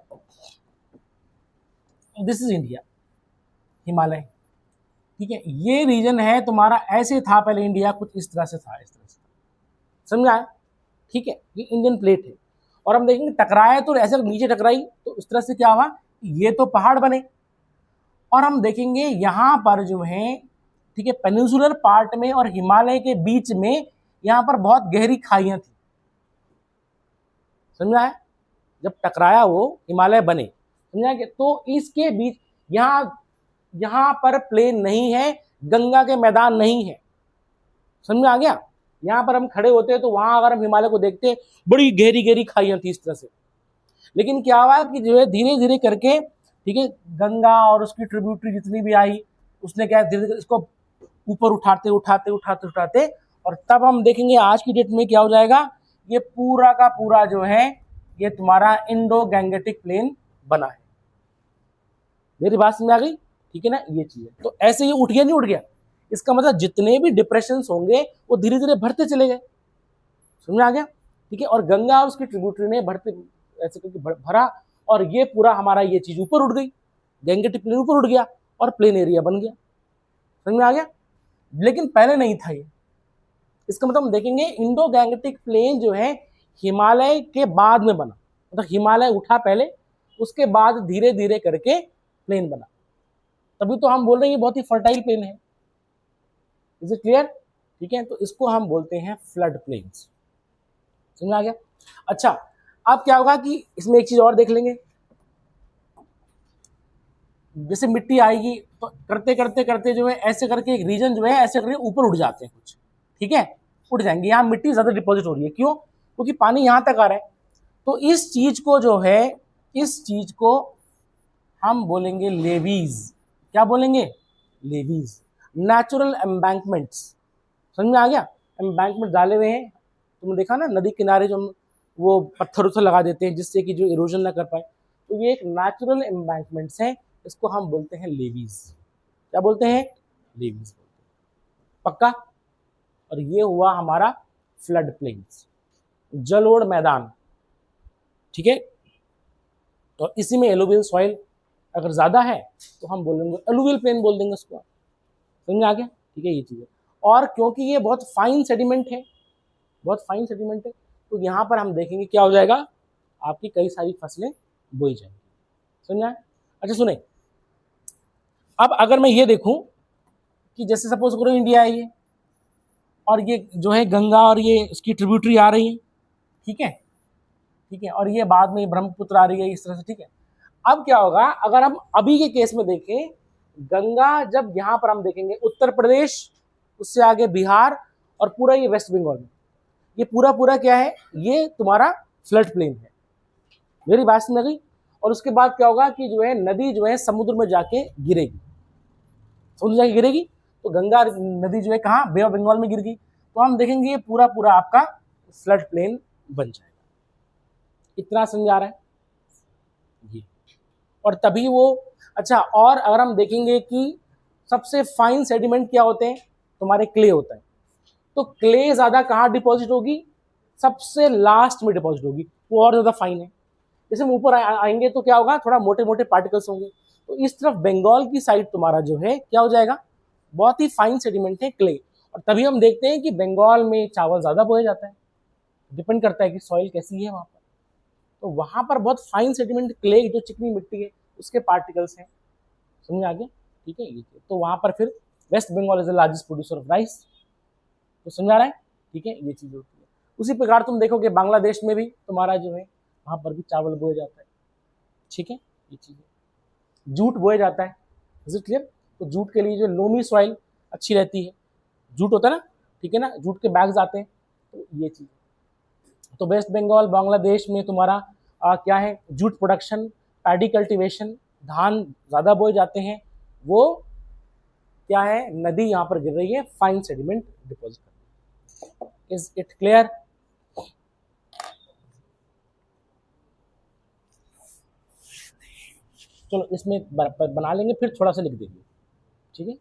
दिस इज इंडिया, हिमालय, ठीक है। ये रीजन है तुम्हारा, ऐसे था पहले इंडिया, कुछ इस तरह से था, इस तरह से, समझ आया, ठीक है। ये इंडियन प्लेट है, और हम देखेंगे टकराया तो ऐसे नीचे टकराई, तो इस तरह से क्या हुआ, ये तो पहाड़ बने। और हम देखेंगे यहां पर जो है, ठीक है, पेनिनसुलर पार्ट में और हिमालय के बीच में यहां पर बहुत गहरी खाइयां थी। समझ आया। जब टकराया वो हिमालय बने, समझा कि, तो इसके बीच यहां पर प्लेन नहीं है, गंगा के मैदान नहीं है। समझ में आ गया। यहां पर हम खड़े होते हैं तो वहां अगर हम हिमालय को देखते हैं, बड़ी गहरी गहरी खाइयां थी इस तरह से। लेकिन क्या हुआ कि जो है धीरे धीरे करके, ठीक है, गंगा और उसकी ट्रिब्यूटरी जितनी भी आई, उसने क्या धीरे धीरे इसको ऊपर उठाते उठाते उठाते उठाते, और तब हम देखेंगे आज की डेट में क्या हो जाएगा, ये पूरा का पूरा जो है ये तुम्हारा इंडो गैंगेटिक प्लेन बना है। मेरी बात समझ आ गई, ठीक है ना। ये चीज है, तो ऐसे ये उठ गया, नहीं उठ गया, इसका मतलब जितने भी डिप्रेशन होंगे वो धीरे धीरे भरते चले गए। समझ आ गया, ठीक है। और गंगा और उसकी ट्रिब्यूटरी ने भरते ऐसे करके भरा, और ये पूरा हमारा ये चीज ऊपर उठ गई, गैंगेटिक प्लेन ऊपर उठ गया और प्लेन एरिया बन गया। समझ में आ गया। लेकिन पहले नहीं था ये। इसका मतलब हम देखेंगे इंडो गैंगेटिक प्लेन जो है हिमालय के बाद में बना, मतलब हिमालय उठा पहले, उसके बाद धीरे धीरे करके प्लेन बना। तभी तो हम बोल रहे हैं ये बहुत ही फर्टाइल प्लेन है। इज इट क्लियर, ठीक है। तो इसको हम बोलते हैं फ्लड प्लेन्स। समझ में आ गया। अच्छा, अब क्या होगा कि इसमें एक चीज और देख लेंगे, जैसे मिट्टी आएगी तो करते करते करते जो है ऐसे करके एक रीजन जो है ऐसे करके ऊपर उठ जाते हैं कुछ, ठीक है, उठ जाएंगे। यहाँ मिट्टी ज्यादा डिपॉजिट हो रही है, क्यों? क्योंकि पानी यहाँ तक आ रहा है। तो इस चीज को जो है, इस चीज को हम बोलेंगे लेवीज। क्या बोलेंगे? Levies, natural embankments. समझ में आ गया? एम्बैंकमेंट डाले हुए हैं, तुमने देखा ना नदी किनारे जो वो पत्थर उथर लगा देते हैं जिससे कि जो इरोजन ना कर पाए, तो ये एक नेचुरल एम्बैंकमेंट्स है, इसको हम बोलते हैं लेवीज। क्या बोलते हैं? लेवीज। पक्का? और ये हुआ हमारा फ्लड प्लेन्स, जलोढ़ मैदान, ठीक है। तो इसी में एलुवियल सॉइल अगर ज्यादा है तो हम बोलेंगे एलुवियल प्लेन बोल देंगे उसको। समझ में आ गया? ठीक है, ये चीज है। और क्योंकि ये बहुत फाइन सेडिमेंट है, बहुत फाइन सेडिमेंट है, तो यहाँ पर हम देखेंगे क्या हो जाएगा, आपकी कई सारी फसलें बोई जाएंगी। समझ आए? अच्छा सुने, अब अगर मैं ये देखूं कि जैसे सपोज करो इंडिया है ये, और ये जो है गंगा और ये उसकी ट्रिब्यूटरी आ रही है, ठीक है, ठीक है, और ये बाद में ब्रह्मपुत्र आ रही है इस तरह से, ठीक है। अब क्या होगा अगर हम अभी के केस में देखें, गंगा जब यहाँ पर हम देखेंगे उत्तर प्रदेश, उससे आगे बिहार और पूरा ये वेस्ट बंगाल में, ये पूरा पूरा क्या है, ये तुम्हारा फ्लड प्लेन है। मेरी बात समझ गई? और उसके बाद क्या होगा कि जो है नदी जो है समुद्र में जाके गिरेगी, समुद्र जाके गिरेगी, तो गंगा नदी जो है कहाँ, बे ऑफ बंगाल में गिर गई, तो हम देखेंगे ये पूरा पूरा आपका फ्लड प्लेन बन जाएगा। इतना समझ आ रहा है जी? और तभी वो, अच्छा, और अगर हम देखेंगे कि सबसे फाइन सेडिमेंट क्या होते हैं, तुम्हारे क्ले होता है, तो क्ले ज्यादा कहाँ डिपॉजिट होगी, सबसे लास्ट में डिपॉजिट होगी, वो और ज्यादा फाइन है। जैसे हम ऊपर आएंगे तो क्या होगा, थोड़ा मोटे मोटे पार्टिकल्स होंगे, तो इस तरफ बंगाल की साइड तुम्हारा जो है क्या हो जाएगा, बहुत ही फाइन सेडिमेंट है क्ले। और तभी हम देखते हैं कि बंगाल में चावल ज्यादा बोया जाता है, डिपेंड करता है कि सॉइल कैसी है वहां पर, तो वहां पर बहुत फाइन सेडिमेंट क्ले, जो चिकनी मिट्टी है उसके पार्टिकल्स हैं। समझ आ गया? ठीक है, ये तो वहां पर फिर West Bengal is the largest producer of rice, तो समझ आ रहा है? ठीक है, ये चीज होती है। उसी प्रकार तुम देखोगे बांग्लादेश में भी तुम्हारा जो है वहां पर भी चावल बोया जाता है, ठीक है, ये चीज है। जूट बोया जाता है, इज इट क्लियर? तो जूट के लिए जो लोमी सॉइल अच्छी रहती है, जूट होता है ना, ठीक है ना, जूट के बैग्स आते हैं, तो ये चीज। तो वेस्ट बंगाल बांग्लादेश में तुम्हारा क्या है, जूट प्रोडक्शन, पैडी कल्टीवेशन, धान ज्यादा बोए जाते हैं, वो क्या है, नदी यहाँ पर गिर रही है, fine sediment deposit. Is it clear? चलो इसमें बना लेंगे, फिर थोड़ा सा लिख देंगे, ठीक है।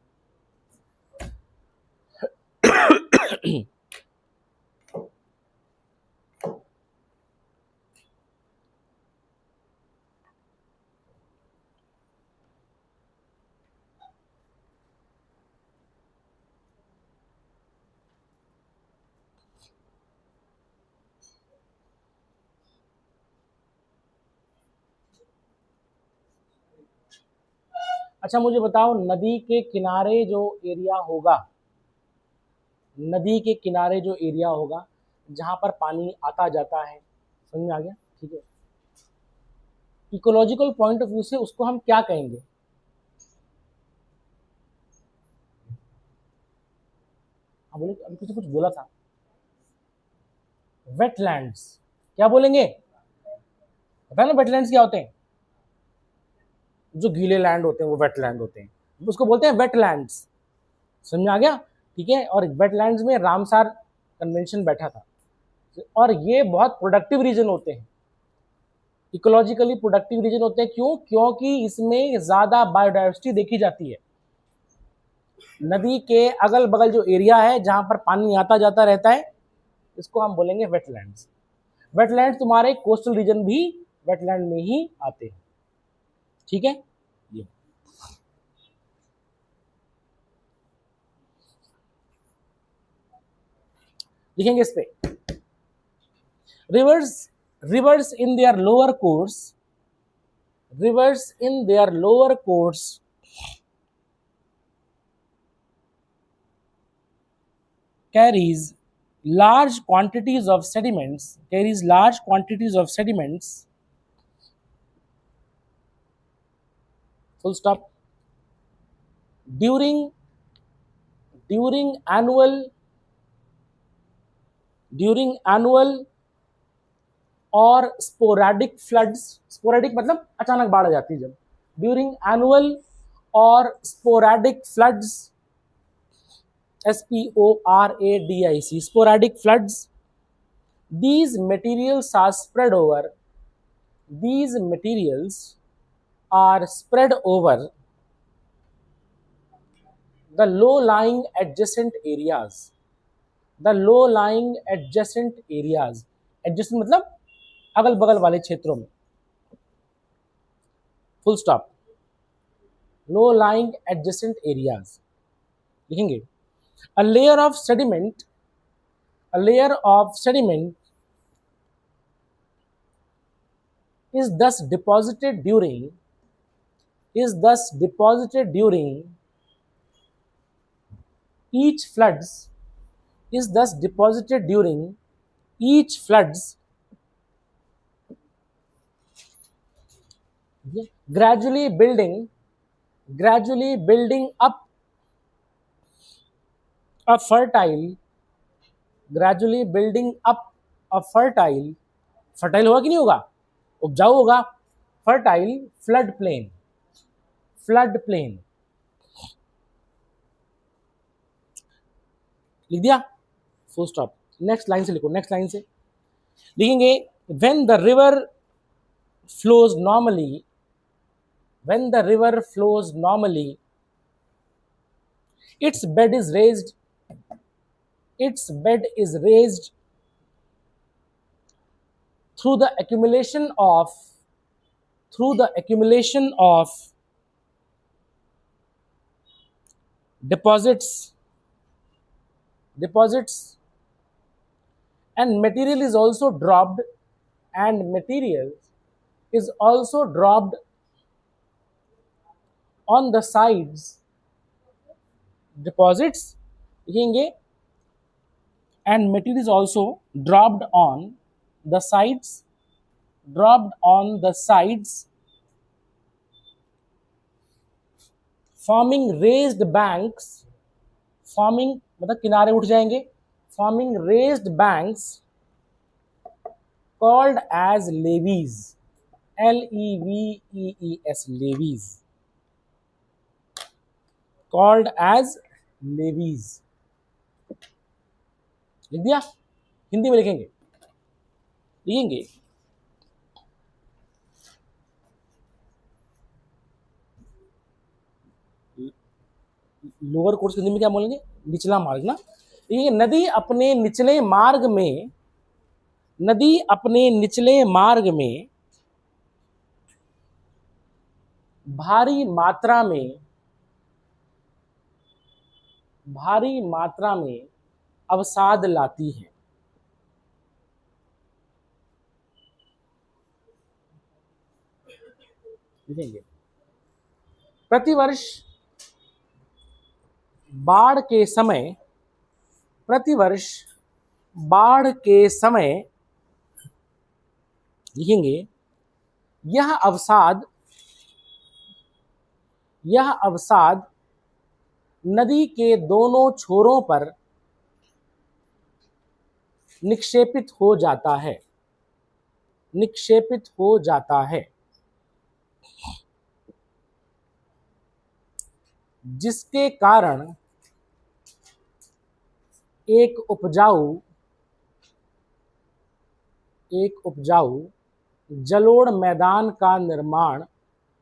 अच्छा मुझे बताओ, नदी के किनारे जो एरिया होगा, नदी के किनारे जो एरिया होगा जहां पर पानी आता जाता है, समझ में आ गया? ठीक है, इकोलॉजिकल पॉइंट ऑफ व्यू से उसको हम क्या कहेंगे? हाँ बोले, अभी किसी कुछ बोला था, वेटलैंड्स। क्या बोलेंगे? पता है ना वेटलैंड्स क्या होते हैं? जो गीले लैंड होते हैं वो वेटलैंड होते हैं, उसको बोलते हैं वेटलैंड्स। समझ में आ गया? ठीक है, और वेटलैंड्स में रामसार कन्वेंशन बैठा था, और ये बहुत प्रोडक्टिव रीजन होते हैं, इकोलॉजिकली प्रोडक्टिव रीजन होते हैं। क्यों? क्योंकि इसमें ज्यादा बायोडाइवर्सिटी देखी जाती है। नदी के अगल बगल जो एरिया है जहां पर पानी आता जाता रहता है, इसको हम बोलेंगे वेटलैंड्स। वेटलैंड तुम्हारे कोस्टल रीजन भी वेटलैंड में ही आते हैं, ठीक है। ये लिखेंगे इस पे, reverse, reverse in their lower course, rivers in their lower course carries large quantities of sediments, carries large quantities of sediments, full stop, during during annual during annual और स्पोरेडिक फ्लड्स, स्पोरेडिक मतलब अचानक बाढ़ आ जाती है जब, ड्यूरिंग एनुअल और sporadic floods, SPORADIC, sporadic floods, these materials are spread over, these materials are spread over the low-lying adjacent areas, the low-lying adjacent areas, adjacent मतलब अगल बगल वाले क्षेत्रों में, full stop, low-lying adjacent areas लिखेंगे. A layer of sediment, a layer of sediment is thus deposited during, is thus deposited during each floods, is thus deposited during each floods, gradually building up a fertile, gradually building up a fertile, fertile होगा कि नहीं होगा, उपजाऊ होगा, fertile flood plain, flood plain लिख दिया, फुल स्टॉप. नेक्स्ट लाइन से लिखो, नेक्स्ट लाइन से लिखेंगे, when the river flows normally, when the river flows normally, its bed is raised, its bed is raised through the accumulation of, through the accumulation of deposits, deposits, and material is also dropped, and material is also dropped on the sides, deposits लिखेंगे, and material is also dropped on the sides, dropped on the sides, forming raised banks, forming मतलब किनारे उठ जाएंगे, forming raised banks called as levees, LEVEES, levees, called as levees. लिख दिया, हिंदी में लिखेंगे, लिखेंगे लोअर कोर्स हिंदी में क्या बोलेंगे, निचला मार्ग ना. ये नदी अपने निचले मार्ग में, नदी अपने निचले मार्ग में भारी मात्रा में, भारी मात्रा में अवसाद लाती है. प्रतिवर्ष बाढ़ के समय, प्रतिवर्ष बाढ़ के समय लिखेंगे, यह अवसाद, यह अवसाद नदी के दोनों छोरों पर निक्षेपित हो जाता है, निक्षेपित हो जाता है, जिसके कारण एक उपजाऊ, एक उपजाऊ जलोढ़ मैदान का निर्माण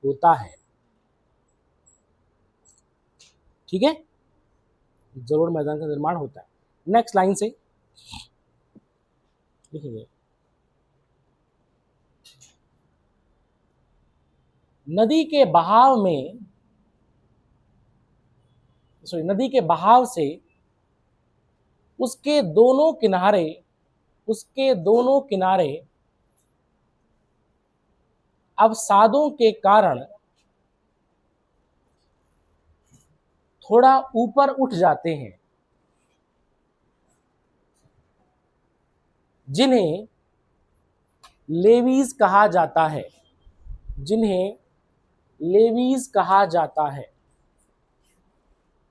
होता है. ठीक है, जलोढ़ मैदान का निर्माण होता है. नेक्स्ट लाइन से लिखेंगे, नदी के बहाव में, सॉरी नदी के बहाव से उसके दोनों किनारे, उसके दोनों किनारे अवसादों के कारण थोड़ा ऊपर उठ जाते हैं, जिन्हें लेवीज कहा जाता है, जिन्हें लेवीज कहा जाता है।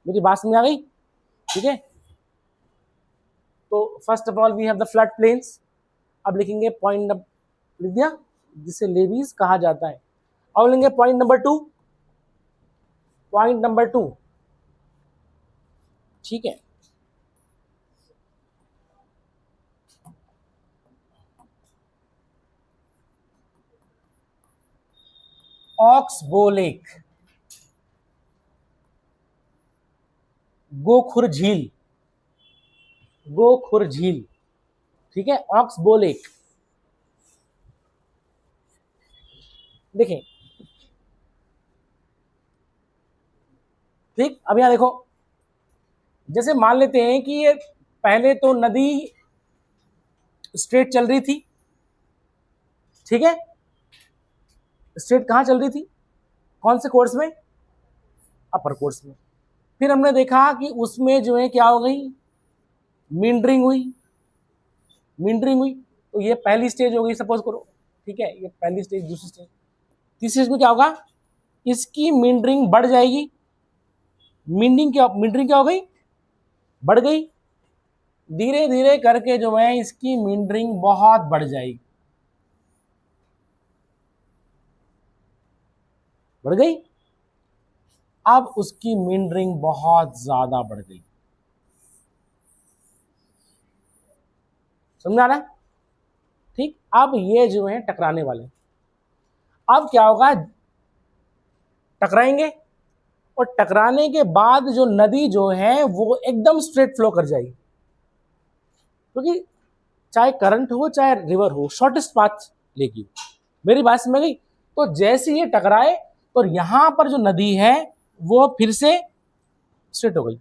मेरी बात समझ आ गई? ठीक है, तो first of all we have the flood plains. अब लिखेंगे पॉइंट, लिख दिया, जिसे लेवीज कहा जाता है। अब लेंगे पॉइंट नंबर 2, पॉइंट नंबर 2, ठीक है। ऑक्सबो लेक, गोखुर झील, गोखुर झील, ठीक है, ऑक्सबो लेक। देखें, ठीक, अब यहां देखो, जैसे मान लेते हैं कि ये पहले तो नदी स्ट्रेट चल रही थी, ठीक है, स्ट्रेट कहां चल रही थी, कौन से कोर्स में, अपर कोर्स में। फिर हमने देखा कि उसमें जो है क्या हो गई, मींडरिंग हुई, मींडरिंग हुई, तो ये पहली स्टेज हो गई सपोज करो, ठीक है, ये पहली स्टेज, दूसरी स्टेज, तीसरी स्टेज में क्या होगा, इसकी मींडरिंग बढ़ जाएगी, मींडरिंग क्या हो गई, बढ़ गई, धीरे धीरे करके जो है इसकी मींडरिंग बहुत बढ़ जाएगी, बढ़ गई, अब उसकी मींडरिंग बहुत ज्यादा बढ़ गई, समझ आ रहा है? ठीक, अब ये जो है टकराने वाले, अब क्या होगा, टकराएंगे, और टकराने के बाद जो नदी जो है वो एकदम स्ट्रेट फ्लो कर जाएगी, क्योंकि चाहे करंट हो चाहे रिवर हो, शॉर्टेस्ट पाथ लेगी। मेरी बात समझ गई? तो जैसे ये टकराए तो यहां पर जो नदी है वो फिर से स्ट्रेट हो गई,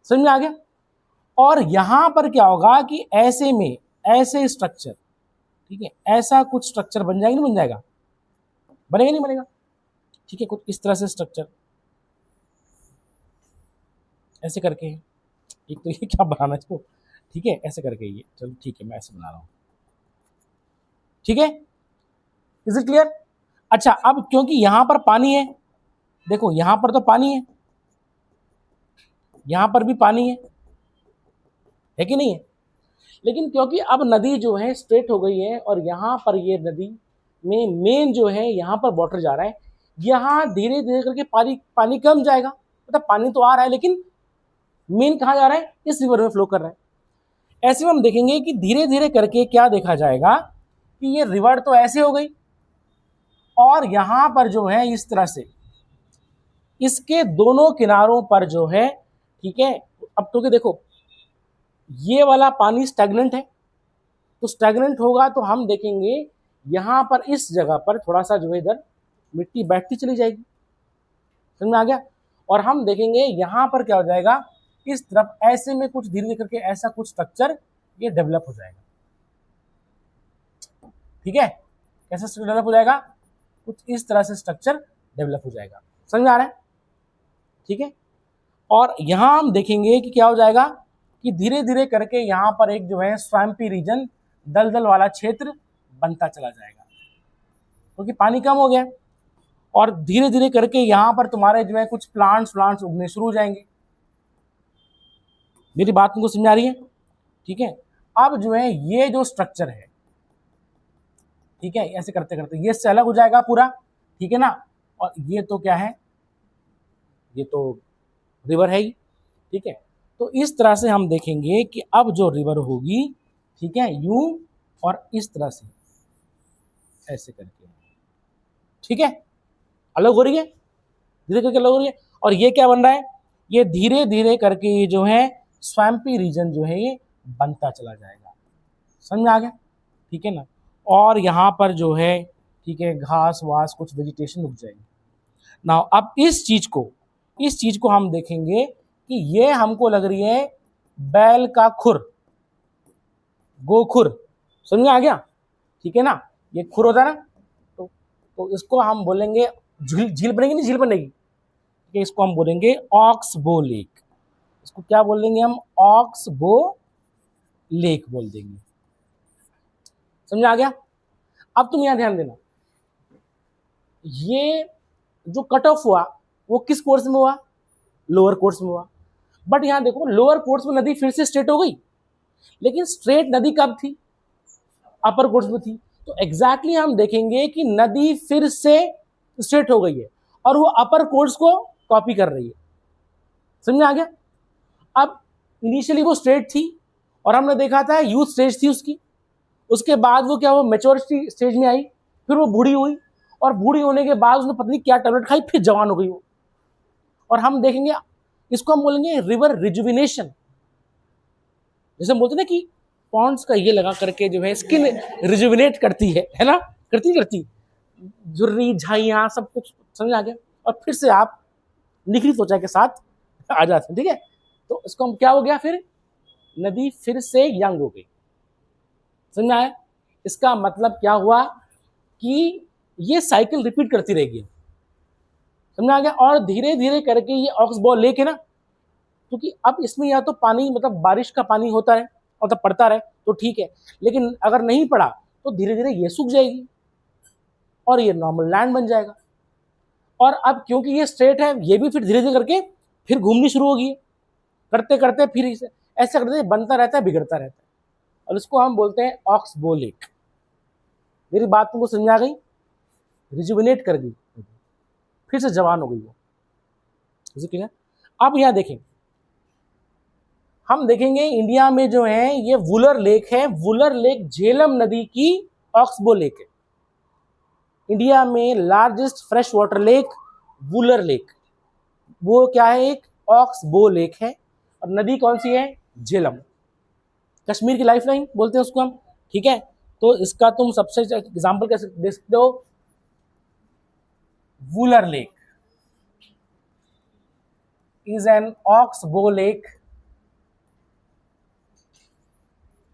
समझ में आ गया? और यहां पर क्या होगा कि ऐसे में ऐसे स्ट्रक्चर, ठीक है, ऐसा कुछ स्ट्रक्चर बन जाएगा, नहीं बन जाएगा, बनेगा नहीं बनेगा, ठीक है, कुछ इस तरह से स्ट्रक्चर ऐसे करके, एक तो ये क्या बनाना इसको, ठीक है, ऐसे करके ये, चलो ठीक है, मैं ऐसे बना रहा हूं, ठीक है, इज इट क्लियर? अच्छा, अब क्योंकि यहां पर पानी है, देखो यहां पर तो पानी है, यहां पर भी पानी है कि नहीं है, लेकिन क्योंकि अब नदी जो है स्ट्रेट हो गई है और यहां पर ये नदी में मेन जो है यहां पर वाटर जा रहा है, यहां धीरे धीरे करके पानी पानी कम जाएगा, मतलब पानी तो आ रहा है लेकिन मेन कहां जा रहा है, इस रिवर में फ्लो कर रहा है। ऐसे में हम देखेंगे कि धीरे धीरे करके क्या देखा जाएगा कि ये रिवर तो ऐसे हो गई, और यहां पर जो है इस तरह से इसके दोनों किनारों पर जो है, ठीक है, अब क्योंकि देखो ये वाला पानी स्टैग्नेंट है, तो स्टैग्नेंट होगा तो हम देखेंगे यहां पर इस जगह पर थोड़ा सा जो है इधर मिट्टी बैठती चली जाएगी, समझ में आ गया? और हम देखेंगे यहां पर क्या हो जाएगा, इस तरफ ऐसे में कुछ धीरे धीरे करके ऐसा कुछ स्ट्रक्चर ये डेवलप हो जाएगा, ठीक है, कैसा स्ट्रक्चर डेवलप हो जाएगा, कुछ इस तरह से स्ट्रक्चर डेवलप हो जाएगा, समझ में आ रहा है? ठीक है, और यहां हम देखेंगे कि क्या हो जाएगा कि धीरे धीरे करके यहां पर एक जो है स्वैम्पी रीजन, दलदल वाला क्षेत्र बनता चला जाएगा, क्योंकि पानी कम हो गया, और धीरे धीरे करके यहां पर तुम्हारे जो है कुछ प्लांट्स उगने शुरू हो जाएंगे। मेरी बात तुमको समझ आ रही है? ठीक है, अब जो है ये जो स्ट्रक्चर है, ठीक है, ऐसे करते करते ये से अलग हो जाएगा पूरा, ठीक है ना, और ये तो क्या है, ये तो रिवर है ही, ठीक है, तो इस तरह से हम देखेंगे कि अब जो रिवर होगी, ठीक है, यूं और इस तरह से ऐसे करके, ठीक है, अलग हो रही है, धीरे करके अलग हो रही है, और ये क्या बन रहा है, ये धीरे धीरे करके ये जो है स्वैम्पी रीजन जो है ये बनता चला जाएगा, समझ में आ गया? ठीक है ना, और यहाँ पर जो है, ठीक है, घास वास कुछ वेजिटेशन उग जाएगी ना। अब इस चीज को हम देखेंगे कि ये हमको लग रही है बैल का खुर, गोखुर, समझ में आ गया? ठीक है ना, ये खुर होता है ना, तो इसको हम बोलेंगे झील बनेगी, नहीं झील बनेगी, ठीक है, इसको हम बोलेंगे ऑक्सबो लेक, इसको क्या बोलेंगे हम, ऑक्सबो लेक बोल देंगे। समझ आ गया? अब तुम यहां ध्यान देना, ये जो कट ऑफ हुआ वो किस कोर्स में हुआ? लोअर कोर्स में हुआ। बट यहां देखो, लोअर कोर्स में नदी फिर से स्ट्रेट हो गई, लेकिन स्ट्रेट नदी कब थी? अपर कोर्स में थी। तो एग्जैक्टली हम देखेंगे कि नदी फिर से स्ट्रेट हो गई है और वो अपर कोर्स को कॉपी कर रही है। समझ में आ गया? अब इनिशियली वो स्ट्रेट थी और हमने देखा था यूथ स्टेज थी उसकी, उसके बाद वो क्या हुआ, मेच्योरिटी स्टेज में आई, फिर वो बूढ़ी हुई और बूढ़ी होने के बाद उसने पत्नी क्या टैबलेट खाई, फिर जवान हो गई वो। और हम देखेंगे, इसको हम बोलेंगे रिवर रिजुविनेशन। जैसे हम बोलते ना कि पॉन्ड्स का ये लगा करके जो है स्किन रिजुविनेट करती है ना, करती झुर्री झाइयाँ सब कुछ। समझ आ गया? और फिर से आप निखरी त्वचा के साथ आ जाते हैं। ठीक है, तो इसको हम क्या हो गया, फिर नदी फिर से यंग हो गई। समझ में आया? इसका मतलब क्या हुआ कि ये साइकिल रिपीट करती रहेगी। समझ में आ गया? और धीरे धीरे करके ये ऑक्सबो लेक है ना, क्योंकि अब इसमें या तो पानी मतलब बारिश का पानी होता है और तब पड़ता रहे तो ठीक है, लेकिन अगर नहीं पड़ा तो धीरे धीरे ये सूख जाएगी और ये नॉर्मल लैंड बन जाएगा। और अब क्योंकि ये स्ट्रेट है, ये भी फिर धीरे धीरे करके फिर घूमनी शुरू होगी, करते करते फिर ऐसे करते बनता रहता है, बिगड़ता रहता है, और इसको हम बोलते हैं ऑक्सबो लेक। मेरी बात तुमको समझ आ गई? रिजुविनेट कर गई, फिर से जवान हो गई वो। क्लियर? अब यहाँ देखें, हम देखेंगे इंडिया में जो है ये वुलर लेक है। वुलर लेक झेलम नदी की ऑक्सबो लेक है। इंडिया में largest fresh water lake Wular lake, वो क्या है, एक ऑक्सबो लेक है। और नदी कौन सी है? झेलम। कश्मीर की लाइफलाइन बोलते हैं उसको हम। ठीक है, तो इसका तुम सबसे एग्जांपल कैसे दे सकते हो? Wular lake is an oxbow lake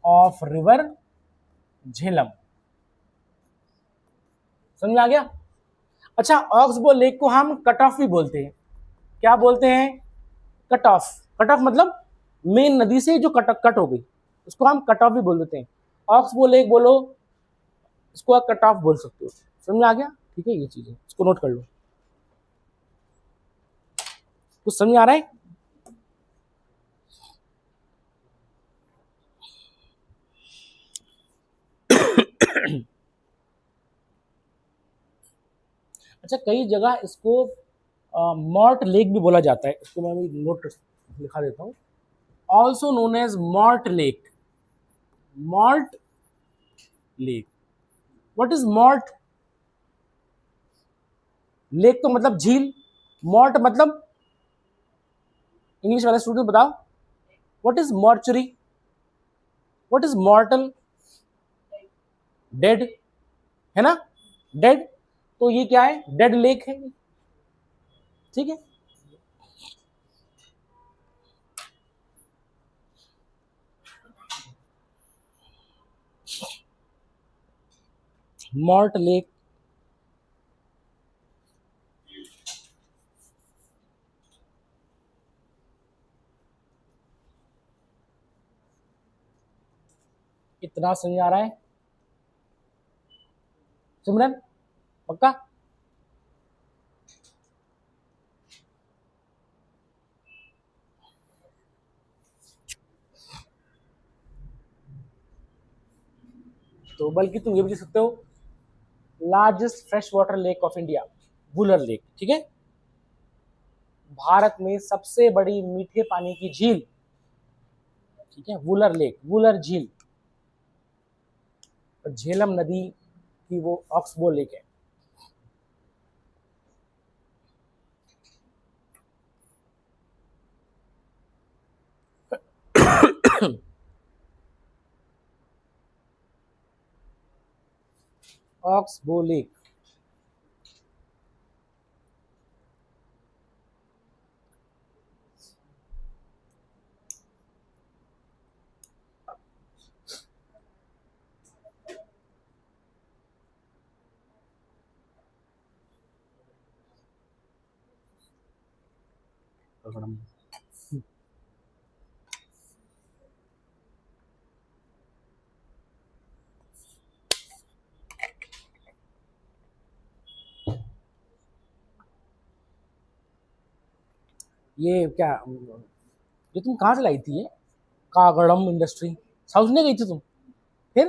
of river Jhelum. समझ में आ गया? अच्छा, ऑक्सबो लेक को हम कट ऑफ भी बोलते हैं। क्या बोलते हैं? Cut off. कट ऑफ मतलब मेन नदी से जो कट हो गई, उसको हम कट ऑफ भी बोल देते हैं। ऑक्सबो लेक बोलो, इसको आप कट ऑफ बोल सकते हो। समझ में आ गया? ठीक है, ये चीज है, इसको नोट कर लो। कुछ समझ आ रहा है? अच्छा, कई जगह इसको मॉर्ट लेक भी बोला जाता है। इसको मैं अभी नोट लिखा देता हूँ। Also known as mort lake. Mort lake. What is mort? Lake तो मतलब झील, मॉर्ट मतलब, इंग्लिश वाले स्टूडेंट बताओ, what is mortuary? What is mortal? Dead, है ना, डेड। तो ये क्या है? डेड लेक है। ठीक है, मॉर्ट लेक। इतना समझ आ रहा है सिमरन? पक्का? तो बल्कि तुम ये भी लिख सकते हो, largest fresh water lake of India, Wular lake. ठीक है, भारत में सबसे बड़ी मीठे पानी की झील। ठीक है, वुलर लेक, वुलर झील। और झेलम नदी की वो ऑक्सबो लेक है। Oxbow lake. ये क्या, ये तुम कहाँ से लाई थी ये कागड़म इंडस्ट्री? साउथ नहीं गई थी तुम फिर?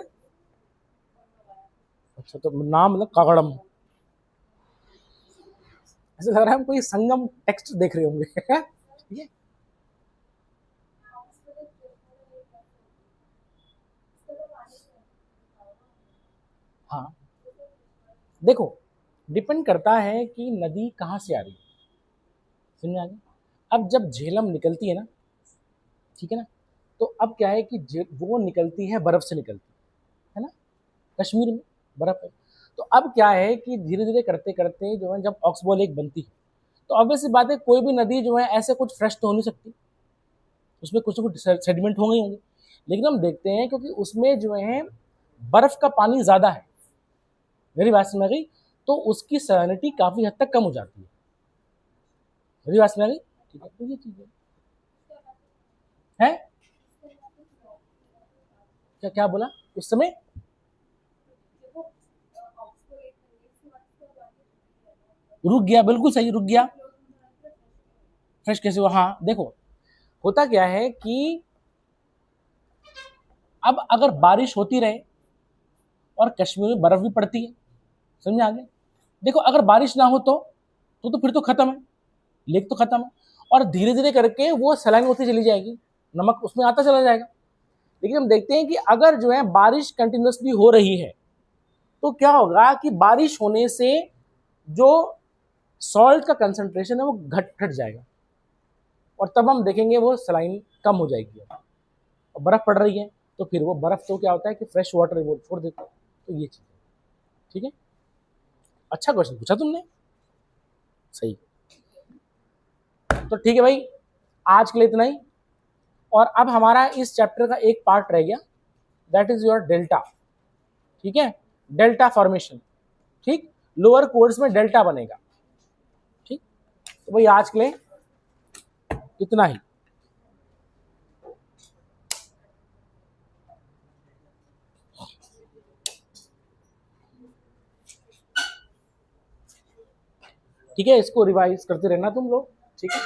अच्छा, तो नाम मतलब कागड़म, ऐसा लग रहा है हम कोई संगम टेक्स्ट देख रहे होंगे। ठीक है। हाँ, देखो, डिपेंड करता है कि नदी कहाँ से आ रही है, समझ में आ गया? अब जब झेलम निकलती है ना, ठीक है ना, तो अब क्या है कि वो निकलती है, बर्फ से निकलती है ना, कश्मीर में बर्फ है। तो अब क्या है कि धीरे धीरे करते करते जो है, जब ऑक्सबो लेक बनती है, तो ऑब्वियस सी बात है कोई भी नदी जो है ऐसे कुछ फ्रेश तो हो नहीं सकती, उसमें कुछ ना कुछ सेडिमेंट होंगे ही होंगे। लेकिन हम देखते हैं क्योंकि उसमें जो है बर्फ का पानी ज्यादा है, मेरी बात समझ में आ गई, तो उसकी सैलिनिटी काफी हद तक कम हो जाती है। मेरी बात समझ में आ गई? ठीक है, तो ये चीज है। क्या क्या बोला उस समय? रुक गया, बिल्कुल सही, रुक गया। फ्रेश कैसे हुआ? हाँ देखो, होता क्या है कि अब अगर बारिश होती रहे और कश्मीर में बर्फ भी पड़ती है, समझ में आ गया? देखो, अगर बारिश ना हो तो फिर तो खत्म है, लेक तो खत्म है, और धीरे धीरे करके वो सलाइन होती चली जाएगी, नमक उसमें आता चला जाएगा। लेकिन हम देखते हैं कि अगर जो है बारिश कंटिन्यूसली हो रही है, तो क्या होगा कि बारिश होने से जो सॉल्ट का कंसंट्रेशन है वो घट जाएगा, और तब हम देखेंगे वो सलाइन कम हो जाएगी। और बर्फ पड़ रही है, तो फिर वो बर्फ तो क्या होता है कि फ्रेश वाटर वो छोड़ देता है। तो ये चीज, ठीक है। अच्छा क्वेश्चन पूछा तुमने, सही। तो ठीक है भाई, आज के लिए इतना ही। और अब हमारा इस चैप्टर का एक पार्ट रह गया, दैट इज योर डेल्टा। ठीक है, डेल्टा फॉर्मेशन। ठीक, लोअर कोर्स में डेल्टा बनेगा। ठीक, तो भाई आज के लिए इतना ही। ठीक है, इसको रिवाइज करते रहना तुम लोग। ठीक है।